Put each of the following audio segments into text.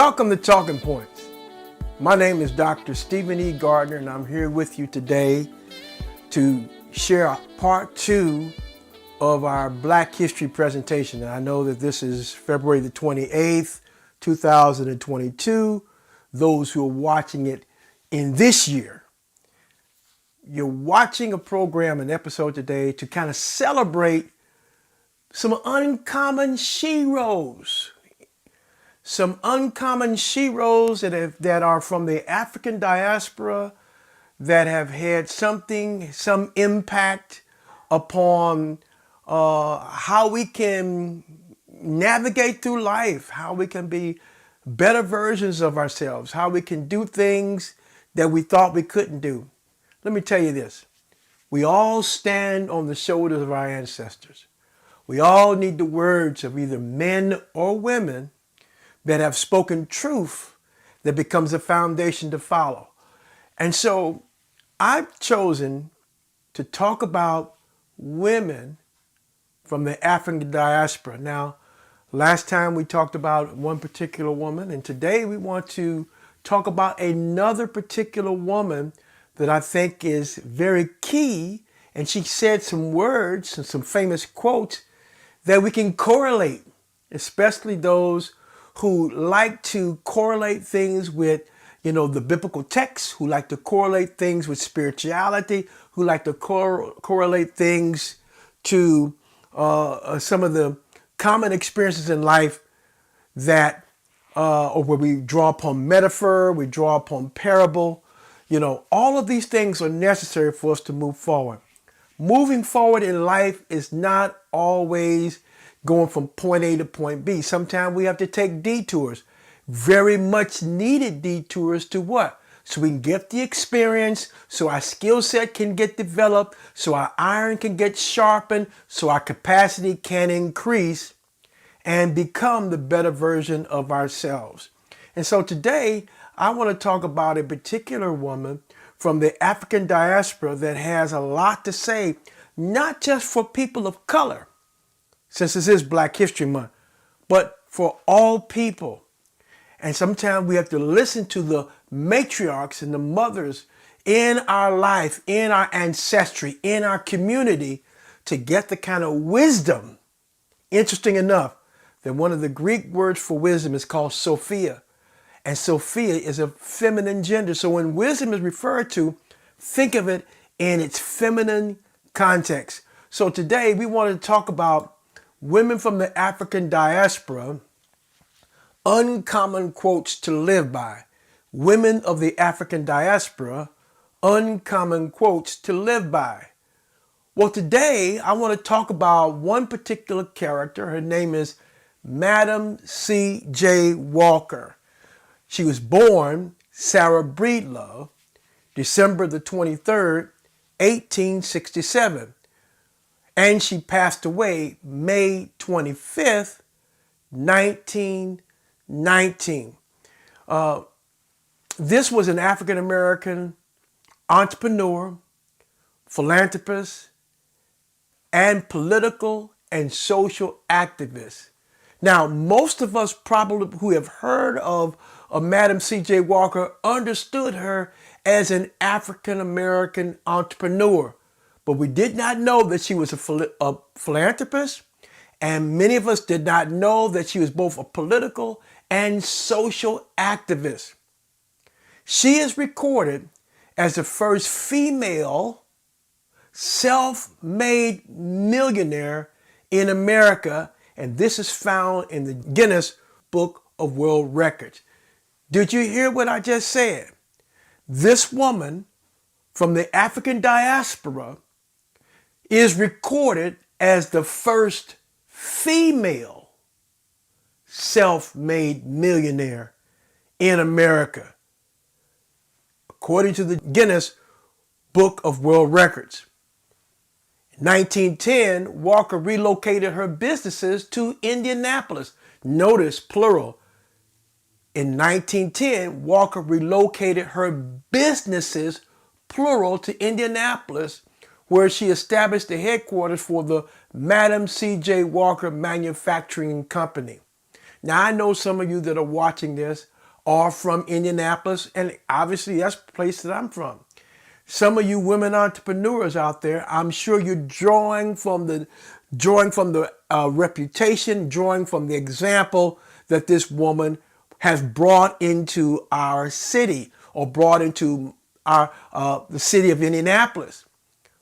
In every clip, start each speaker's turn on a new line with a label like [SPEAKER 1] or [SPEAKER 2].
[SPEAKER 1] Welcome to Talking Points. My name is Dr. Stephen E. Gardner, and I'm here with you today to share part 2 of our Black History presentation. And I know that this is February the 28th, 2022. Those who are watching it in this year, you're watching a program, an episode today to kind of celebrate some uncommon sheroes. Some uncommon sheroes that are from the African diaspora that have had some impact upon how we can navigate through life, how we can be better versions of ourselves, how we can do things that we thought we couldn't do. Let me tell you this. We all stand on the shoulders of our ancestors. We all need the words of either men or women that have spoken truth that becomes a foundation to follow. And so I've chosen to talk about women from the African diaspora. Now, last time we talked about one particular woman, and today we want to talk about another particular woman that I think is very key. And she said some words and some famous quotes that we can correlate, especially those who like to correlate things with, the biblical text, who like to correlate things with spirituality, who like to correlate things to some of the common experiences in life that, or where we draw upon metaphor, we draw upon parable. All of these things are necessary for us to move forward. Moving forward in life is not always going from point A to point B. Sometimes we have to take detours, very much needed detours to what? So we can get the experience, so our skill set can get developed, so our iron can get sharpened, so our capacity can increase and become the better version of ourselves. And so today, I want to talk about a particular woman from the African diaspora that has a lot to say, not just for people of color, since this is Black History Month, but for all people. And sometimes we have to listen to the matriarchs and the mothers in our life, in our ancestry, in our community to get the kind of wisdom. Interesting enough that one of the Greek words for wisdom is called Sophia. And Sophia is a feminine gender. So when wisdom is referred to, think of it in its feminine context. So today we want to talk about women from the African diaspora, uncommon quotes to live by. Women of the African diaspora, uncommon quotes to live by. Well, today I want to talk about one particular character. Her name is Madam C.J. Walker. She was born Sarah Breedlove, December the 23rd, 1867. And she passed away May 25th, 1919. This was an African-American entrepreneur, philanthropist, and political and social activist. Now, most of us probably who have heard of Madam C.J. Walker understood her as an African-American entrepreneur. But we did not know that she was a philanthropist, and many of us did not know that she was both a political and social activist. She is recorded as the first female self-made millionaire in America, and this is found in the Guinness Book of World Records. Did you hear what I just said? This woman from the African diaspora is recorded as the first female self-made millionaire in America, according to the Guinness Book of World Records. In 1910, Walker relocated her businesses to Indianapolis. Notice plural. In 1910, Walker relocated her businesses, plural, to Indianapolis, where she established the headquarters for the Madam C.J. Walker Manufacturing Company. Now, I know some of you that are watching this are from Indianapolis, and obviously that's the place that I'm from. Some of you women entrepreneurs out there, I'm sure you're drawing from the reputation, drawing from the example that this woman has brought into our city, or brought into our the city of Indianapolis.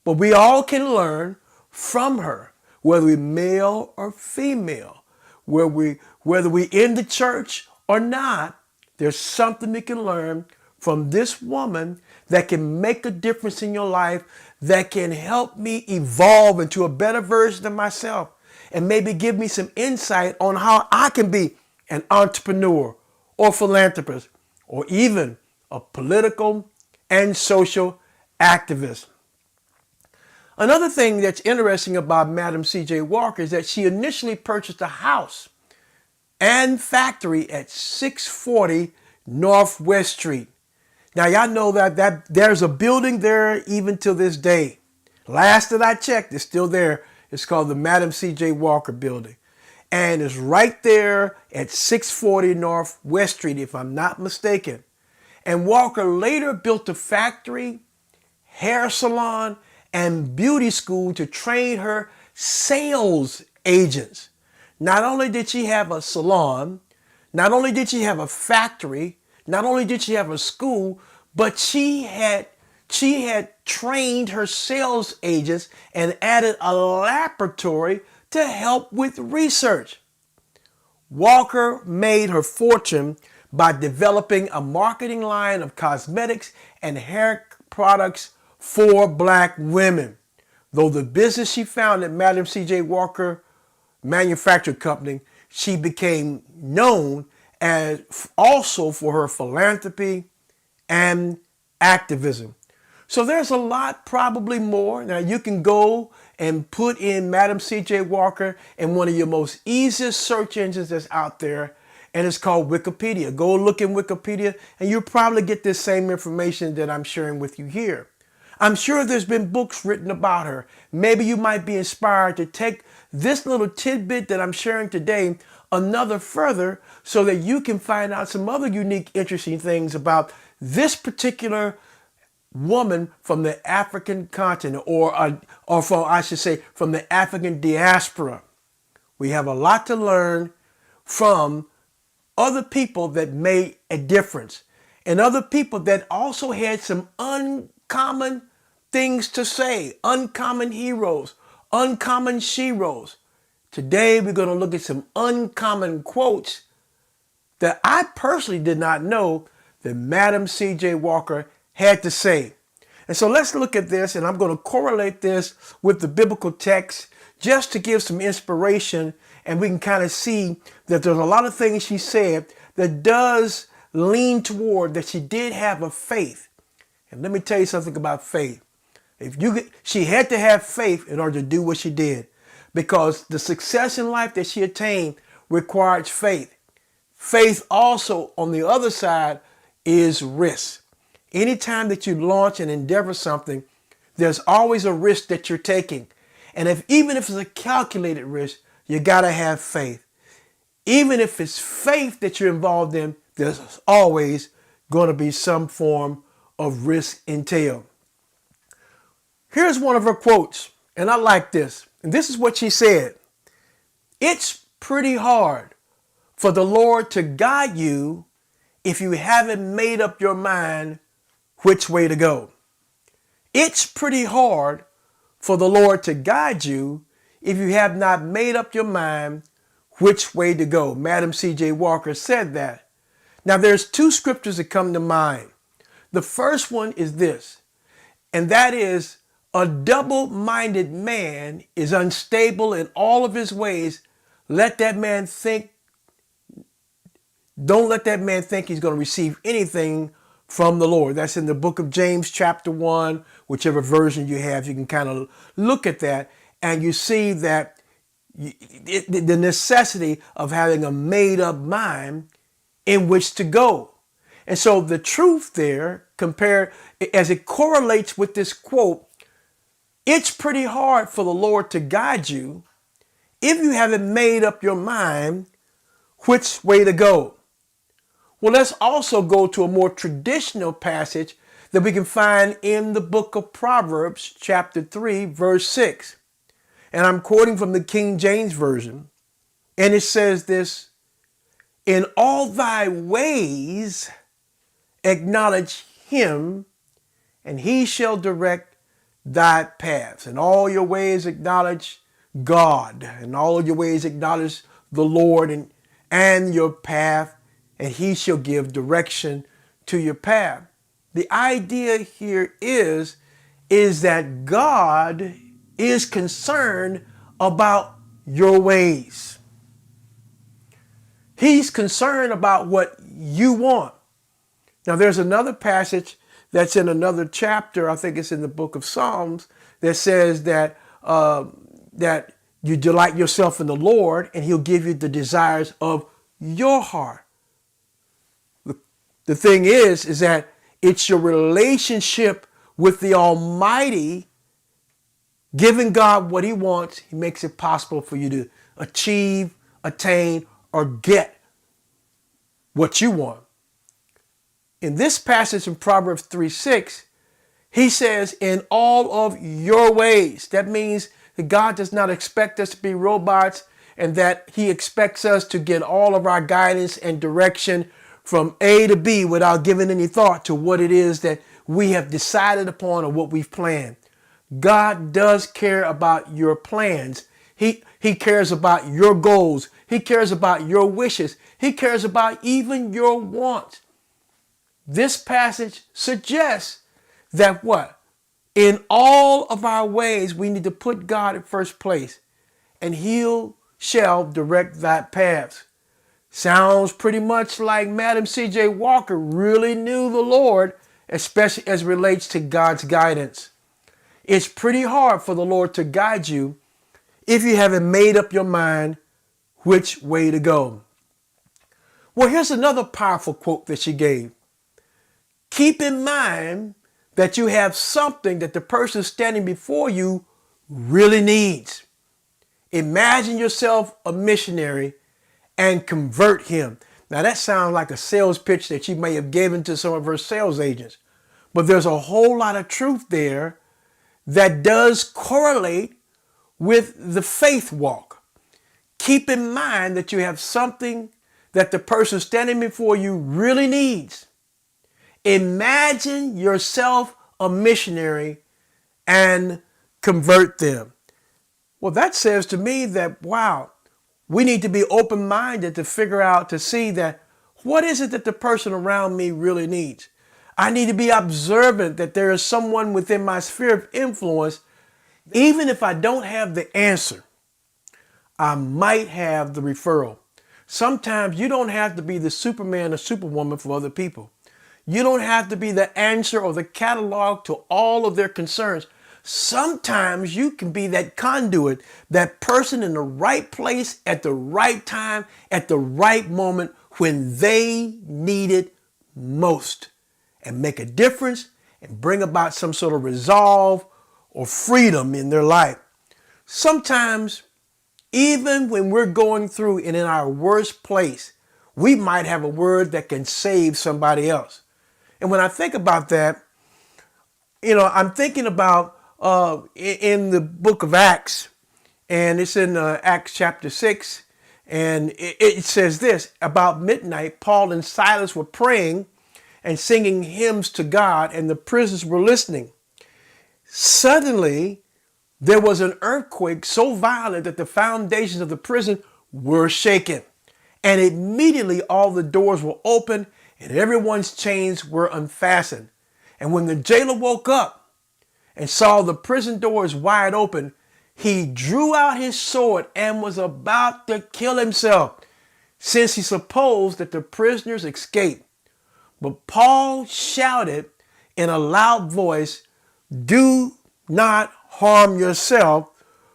[SPEAKER 1] But we all can learn from her, whether we male or female, whether we in the church or not. There's something we can learn from this woman that can make a difference in your life, that can help me evolve into a better version of myself, and maybe give me some insight on how I can be an entrepreneur or philanthropist, or even a political and social activist. Another thing that's interesting about Madam C.J. Walker is that she initially purchased a house and factory at 640 Northwest Street. Now, y'all know that there's a building there even to this day. Last that I checked, it's still there. It's called the Madam C.J. Walker Building. And it's right there at 640 Northwest Street, if I'm not mistaken. And Walker later built a factory, hair salon, and beauty school to train her sales agents. Not only did she have a salon, not only did she have a factory, not only did she have a school, but she had trained her sales agents and added a laboratory to help with research. Walker made her fortune by developing a marketing line of cosmetics and hair products for black women. Though the business she founded, Madam C.J. Walker Manufacturing Company, she became known as also for her philanthropy and activism. So there's a lot, probably more. Now you can go and put in Madam C.J. Walker in one of your most easiest search engines that's out there, and it's called Wikipedia. Go look in Wikipedia and you'll probably get this same information that I'm sharing with you here. I'm sure there's been books written about her. Maybe you might be inspired to take this little tidbit that I'm sharing today another further, so that you can find out some other unique, interesting things about this particular woman from the African continent, or from, I should say, from the African diaspora. We have a lot to learn from other people that made a difference, and other people that also had some uncommon things to say, uncommon heroes, uncommon sheroes. Today we're going to look at some uncommon quotes that I personally did not know that Madam C.J. Walker had to say. And so let's look at this, and I'm going to correlate this with the biblical text just to give some inspiration, and we can kind of see that there's a lot of things she said that does lean toward that she did have a faith. And let me tell you something about faith. She had to have faith in order to do what she did, because the success in life that she attained required faith. Faith also, on the other side, is risk. Anytime that you launch and endeavor something, there's always a risk that you're taking. And even if it's a calculated risk, you got to have faith. Even if it's faith that you're involved in, there's always going to be some form of risk entailed. Here's one of her quotes, and I like this. And this is what she said. It's pretty hard for the Lord to guide you if you haven't made up your mind which way to go. It's pretty hard for the Lord to guide you if you have not made up your mind which way to go. Madam C.J. Walker said that. Now there's two scriptures that come to mind. The first one is this, and that is, a double-minded man is unstable in all of his ways. Don't let that man think he's going to receive anything from the Lord. That's in the book of James chapter 1, whichever version you have, you can kind of look at that and you see that the necessity of having a made-up mind in which to go. And so the truth there, compared as it correlates with this quote, it's pretty hard for the Lord to guide you if you haven't made up your mind which way to go. Well, let's also go to a more traditional passage that we can find in the book of Proverbs, chapter 3, verse 6. And I'm quoting from the King James Version. And it says this: "In all thy ways acknowledge him, and he shall direct thy paths." In all your ways acknowledge God. In all your ways acknowledge the Lord and your path, and he shall give direction to your path. The idea here is that God is concerned about your ways. He's concerned about what you want. Now, there's another passage that's in another chapter, I think it's in the book of Psalms, that says that that you delight yourself in the Lord and he'll give you the desires of your heart. The thing is that it's your relationship with the Almighty, giving God what he wants. He makes it possible for you to achieve, attain, or get what you want. In this passage in Proverbs 3:6, he says, in all of your ways. That means that God does not expect us to be robots, and that he expects us to get all of our guidance and direction from A to B without giving any thought to what it is that we have decided upon or what we've planned. God does care about your plans. He cares about your goals. He cares about your wishes. He cares about even your wants. This passage suggests that what? In all of our ways, we need to put God in first place, and he shall direct thy paths. Sounds pretty much like Madam C.J. Walker really knew the Lord, especially as it relates to God's guidance. It's pretty hard for the Lord to guide you if you haven't made up your mind which way to go. Well, here's another powerful quote that she gave. Keep in mind that you have something that the person standing before you really needs. Imagine yourself a missionary and convert him. Now that sounds like a sales pitch that she may have given to some of her sales agents, but there's a whole lot of truth there that does correlate with the faith walk. Keep in mind that you have something that the person standing before you really needs. Imagine yourself a missionary and convert them. Well, that says to me that, wow, we need to be open-minded to figure out, to see that what is it that the person around me really needs. I need to be observant that there is someone within my sphere of influence. Even if I don't have the answer, I might have the referral. Sometimes you don't have to be the Superman or Superwoman for other people. You don't have to be the answer or the catalog to all of their concerns. Sometimes you can be that conduit, that person in the right place at the right time, at the right moment when they need it most, and make a difference and bring about some sort of resolve or freedom in their life. Sometimes, even when we're going through and in our worst place, we might have a word that can save somebody else. And when I think about that, I'm thinking about in the book of Acts, and it's in Acts chapter 6, and it says this: about midnight, Paul and Silas were praying and singing hymns to God, and the prisoners were listening. Suddenly, there was an earthquake so violent that the foundations of the prison were shaken, and immediately all the doors were opened and everyone's chains were unfastened. And when the jailer woke up and saw the prison doors wide open, he drew out his sword and was about to kill himself, since he supposed that the prisoners escaped. But Paul shouted in a loud voice, "Do not harm yourself,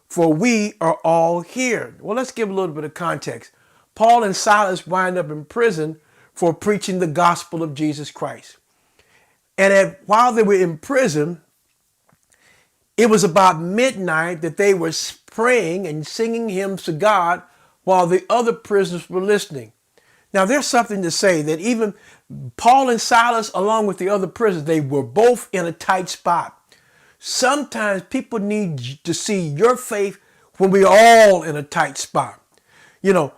[SPEAKER 1] for we are all here." Well, let's give a little bit of context. Paul and Silas wind up in prison for preaching the gospel of Jesus Christ. And while they were in prison, it was about midnight that they were praying and singing hymns to God while the other prisoners were listening. Now, there's something to say that even Paul and Silas, along with the other prisoners, they were both in a tight spot. Sometimes people need to see your faith when we're all in a tight spot. You know,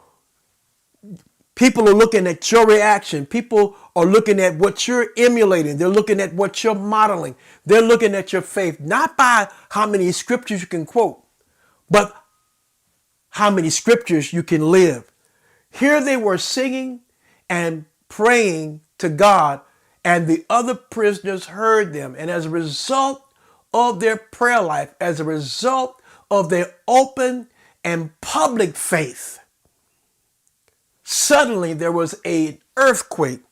[SPEAKER 1] people are looking at your reaction. People are looking at what you're emulating. They're looking at what you're modeling. They're looking at your faith, not by how many scriptures you can quote, but how many scriptures you can live. Here they were singing and praying to God, and the other prisoners heard them. And as a result of their prayer life, as a result of their open and public faith, suddenly there was an earthquake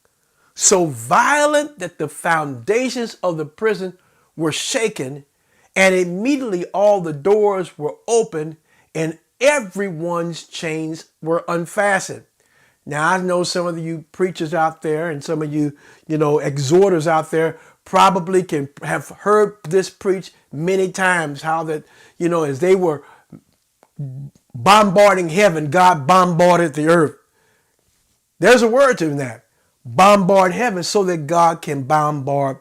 [SPEAKER 1] so violent that the foundations of the prison were shaken, and immediately all the doors were opened and everyone's chains were unfastened. Now, I know some of you preachers out there and some of you, exhorters out there probably can have heard this preached many times, how that, as they were bombarding heaven, God bombarded the earth. There's a word to that. Bombard heaven so that God can bombard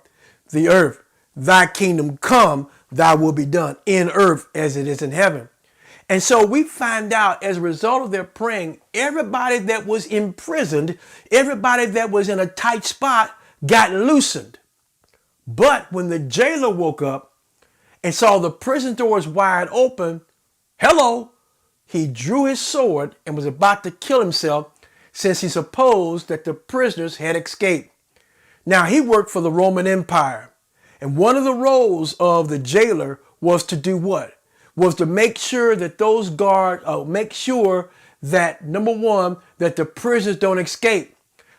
[SPEAKER 1] the earth. Thy kingdom come, thy will be done in earth as it is in heaven. And so we find out as a result of their praying, everybody that was imprisoned, everybody that was in a tight spot got loosened. But when the jailer woke up and saw the prison doors wide open, he drew his sword and was about to kill himself, since he supposed that the prisoners had escaped. Now, he worked for the Roman Empire, and one of the roles of the jailer was to do what? Was to make sure that those guards, make sure that, number one, that the prisoners don't escape.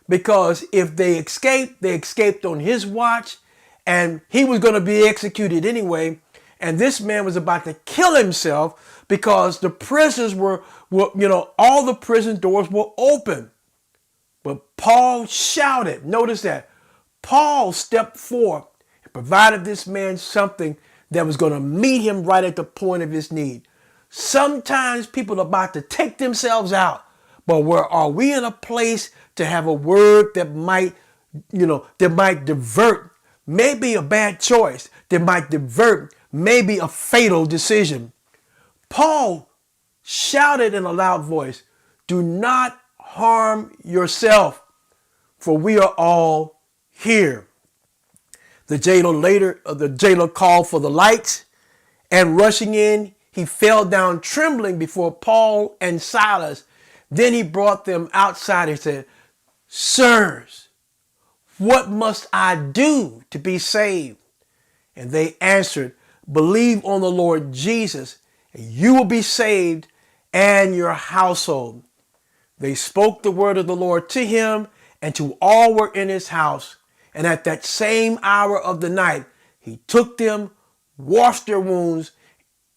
[SPEAKER 1] Because if they escaped on his watch, and he was going to be executed anyway. And this man was about to kill himself because the prisoners were all the prison doors were open. But Paul shouted. Notice that. Paul stepped forth and provided this man something that was going to meet him right at the point of his need. Sometimes people are about to take themselves out, but are we in a place to have a word that might divert maybe a bad choice, that might divert maybe a fatal decision? Paul shouted in a loud voice, "Do not harm yourself, for we are all here." The jailer called for the lights, and rushing in, he fell down trembling before Paul and Silas. Then he brought them outside and said, "Sirs, what must I do to be saved?" And they answered, "Believe on the Lord Jesus, and you will be saved and your household." They spoke the word of the Lord to him and to all were in his house. And at that same hour of the night, he took them, washed their wounds,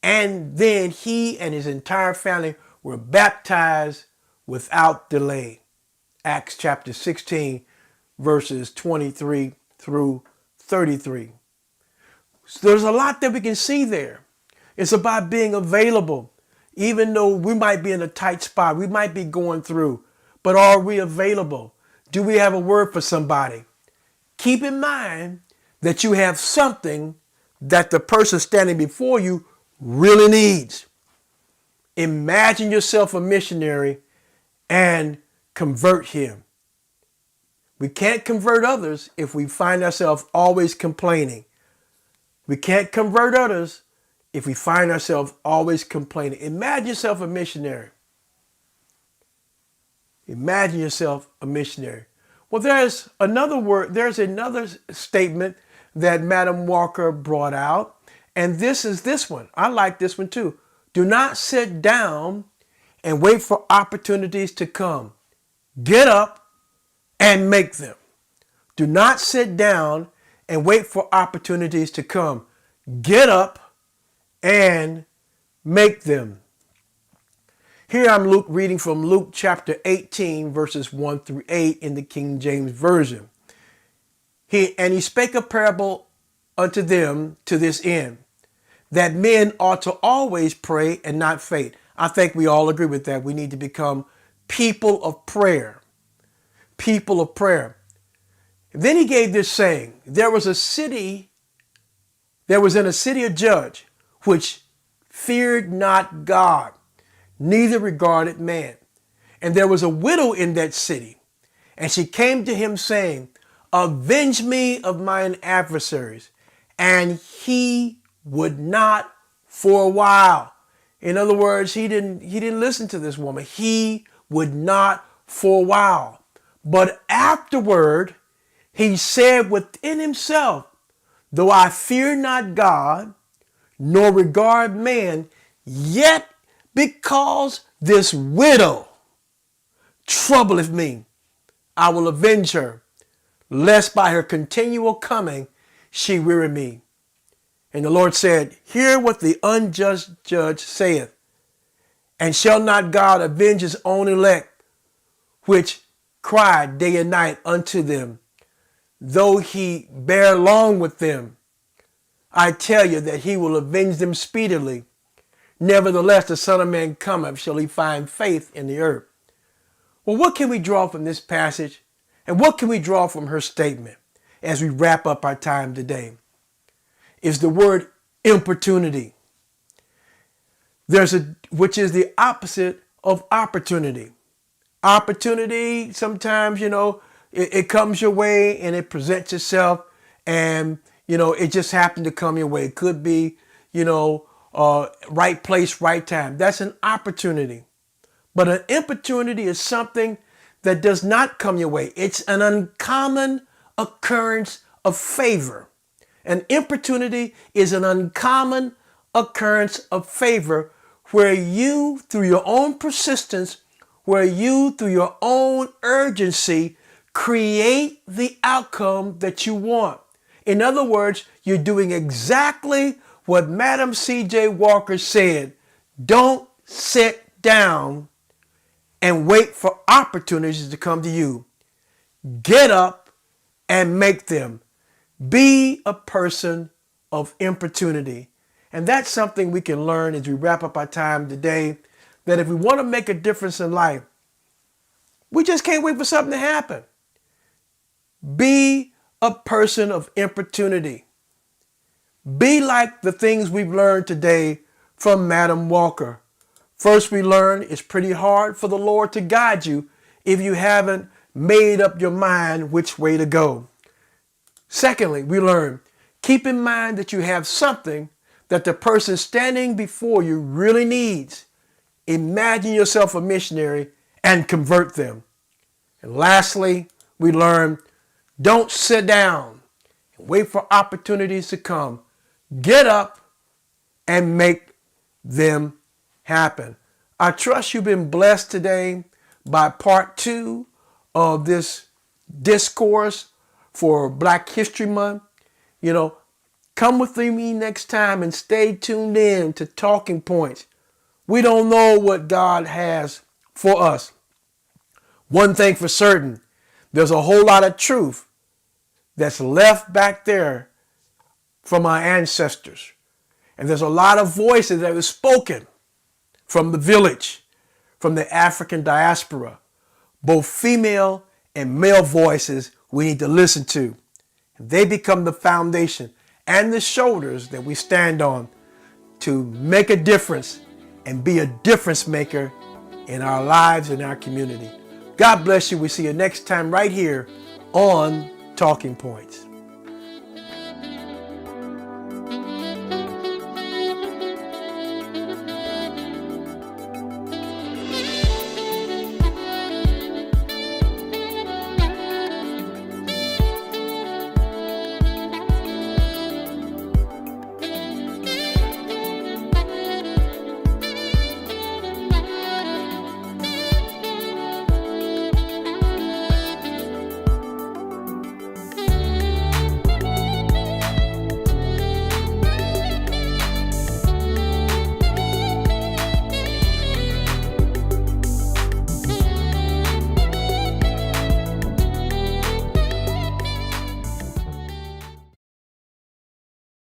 [SPEAKER 1] and then he and his entire family were baptized without delay. Acts chapter 16, verses 23 through 33. So there's a lot that we can see there. It's about being available. Even though we might be in a tight spot, we might be going through, but are we available? Do we have a word for somebody? Keep in mind that you have something that the person standing before you really needs. Imagine yourself a missionary and convert him. We can't convert others if we find ourselves always complaining. We can't convert others if we find ourselves always complaining. Imagine yourself a missionary. Imagine yourself a missionary. Well, there's another statement that Madam Walker brought out, and this is this one. I like this one too. Do not sit down and wait for opportunities to come. Get up and make them. Do not sit down and wait for opportunities to come. Get up and make them. Here I'm reading from Luke chapter 18, verses 1 through 8 in the King James Version. He spake a parable unto them to this end, that men ought to always pray and not faint. I think we all agree with that. We need to become people of prayer. people of prayer. Then he gave this saying, there was in a city a judge which feared not God, neither regarded man. And there was a widow in that city, and she came to him saying, avenge me of mine adversaries. And he would not for a while. In other words, he didn't listen to this woman. He would not for a while. But afterward, he said within himself, though I fear not God, nor regard man, yet because this widow troubleth me, I will avenge her, lest by her continual coming she weary me. And the Lord said, hear what the unjust judge saith. And shall not God avenge his own elect, which cry day and night unto them, though he bear long with them? I tell you that he will avenge them speedily. Nevertheless, the Son of Man cometh, shall he find faith in the earth? Well, what can we draw from this passage? And what can we draw from her statement as we wrap up our time today? Is the word importunity, which is the opposite of opportunity. Opportunity, sometimes, it comes your way and it presents itself, and, it just happened to come your way. It could be, right place, right time. That's an opportunity. But an importunity is something that does not come your way. It's an uncommon occurrence of favor. An importunity is an uncommon occurrence of favor where you, through your own persistence, where you, through your own urgency, create the outcome that you want. In other words, you're doing exactly what Madam C.J. Walker said. Don't sit down and wait for opportunities to come to you. Get up and make them. Be a person of importunity. And that's something we can learn as we wrap up our time today, that if we want to make a difference in life, we just can't wait for something to happen. Be a person of importunity. Be like the things we've learned today from Madam Walker. First, we learned it's pretty hard for the Lord to guide you if you haven't made up your mind which way to go. Secondly, we learn, keep in mind that you have something that the person standing before you really needs. Imagine yourself a missionary and convert them. And lastly, we learn, don't sit down and wait for opportunities to come. Get up and make them happen. I trust you've been blessed today by part 2 of this discourse for Black History Month. Come with me next time and stay tuned in to Talking Points. We don't know what God has for us. One thing for certain, there's a whole lot of truth that's left back there from our ancestors. And there's a lot of voices that were spoken from the village, from the African diaspora, both female and male voices we need to listen to. They become the foundation and the shoulders that we stand on to make a difference and be a difference maker in our lives and our community. God bless you. We see you next time right here on Talking Points.